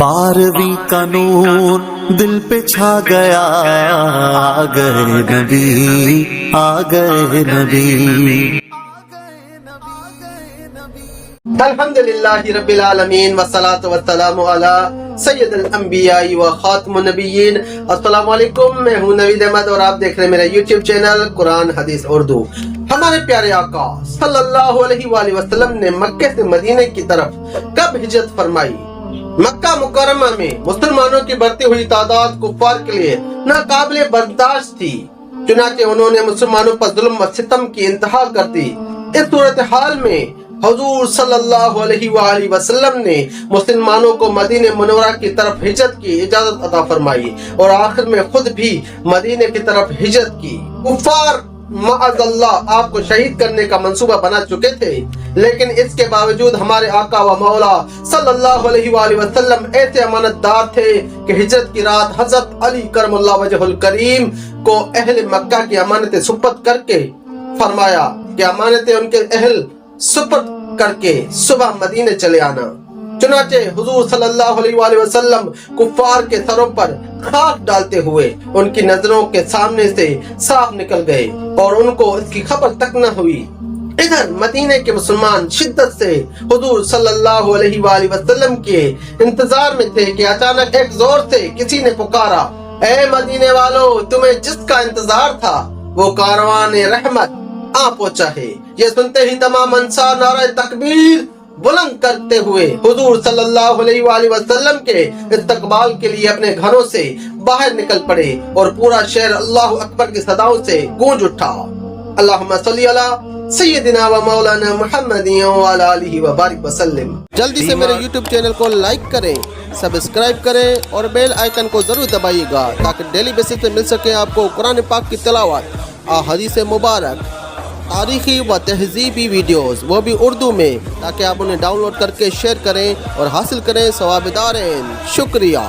12वीं का नूर दिल पे छा गया, आ गए नबी, आ गए नबी। अल्हम्दुलिल्लाहि रब्बिल आलमीन वस्सलातु वस्सलामु अला सय्यदुल अंबिया व खातमुन नबिय्यीन। अस्सलामु अलैकुम, मैं हूं नवीद अहमद और आप देख रहे हैं मेरा यूट्यूब चैनल कुरान हदीस उर्दू। हमारे प्यारे आका सल्लल्लाहु अलैहि वसल्लम ने मक्के से मदीने की तरफ कब हिजरत फरमाई? मक्का मुकर्रमा में मुसलमानों की बढ़ती हुई तादाद कुफ्फार के लिए नाकाबिले बर्दाश्त थी, चुनाचे उन्होंने मुसलमानों पर जुल्म व सितम की इंतहा कर दी। इस सूरत हाल में हुजूर सल्लल्लाहु अलैहि वसल्लम ने मुसलमानों को मदीने मुनव्वरा की तरफ हिजरत की इजाजत अता फरमाई और आखिर में खुद भी मदीने की तरफ हिजरत की। कुफ्फार माअज़ल्लाह आपको शहीद करने का मंसूबा बना चुके थे, लेकिन इसके बावजूद हमारे आका व मौला सल्लल्लाहु अलैहि वसल्लम ऐसे अमानतदार थे कि हिजरत की रात हजरत अली करमुल्लाह वजहुल करीम को अहले मक्का की अमानतें सुपुर्द करके फरमाया कि अमानतें उनके अहल सुपुर्द करके सुबह मदीने चले आना। चुनाचे हुजूर सल्लल्लाहु अलैहि वसल्लम कुफ्फार के सरों पर खाक डालते हुए उनकी नजरों के सामने से साफ निकल गए और उनको इसकी खबर तक न हुई। इधर मदीने के मुसलमान शिद्दत से हुजूर सल्लल्लाहु अलैहि वसल्लम के इंतजार में थे कि अचानक एक जोर से किसी ने पुकारा, ऐ मदीने वालों, तुम्हें जिसका इंतजार था वो कारवान रहमत आ पहुंचा है। ये सुनते ही तमाम अंसार नारा तकबीर बुलंद करते हुए हुजूर सल्लल्लाहु अलैहि वसल्लम के इस्तकबाल के लिए अपने घरों से बाहर निकल पड़े और पूरा शहर अल्लाहु अकबर की सदाओं से गूंज उठा। अल्लाहुम्मा सल्ली अला सय्यदिना व मौलाना मुहम्मदिन व अला आलिहि व बारिक वसल्लम। जल्दी से मेरे YouTube चैनल को लाइक करें, सब्सक्राइब करें और बेल आइकन को जरूर दबाइएगा ताकि डेली बेसिस पे मिल सके आपको कुरान पाक की तिलावत, अहादीस मुबारक, तारीखी व तहजीबी वीडियोस, वो भी उर्दू में, ताकि आप उन्हें डाउनलोड करके शेयर करें और हासिल करें सवाब दारेन। शुक्रिया।